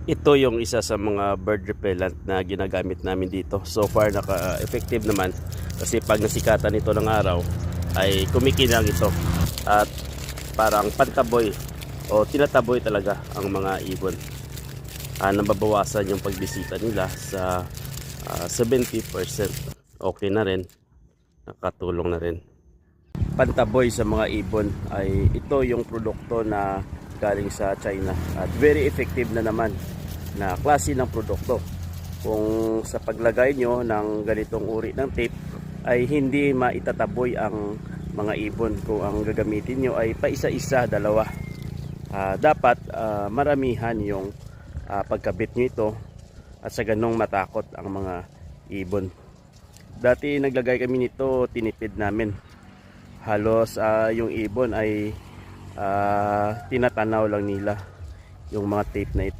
Ito yung isa sa mga bird repellent na ginagamit namin dito. So far naka-effective naman kasi pag nasikatan ito ng araw ay kumikinang ito at parang pantaboy o tinataboy talaga ang mga ibon. Nababawasan yung pagbisita nila sa 70%. Okay na rin, nakatulong na rin. Pantaboy sa mga ibon ay ito yung produkto na galing sa China at very effective na naman na klase ng produkto. Kung sa paglagay nyo ng ganitong uri ng tape ay hindi maitataboy ang mga ibon. Kung ang gagamitin nyo ay paisa-isa, dalawa, dapat maramihan yung pagkabit nyo ito at sa ganong matakot ang mga ibon. Dati naglagay kami nito, tinipid namin. Halos yung ibon ay tinatanaw lang nila yung mga tape na ito.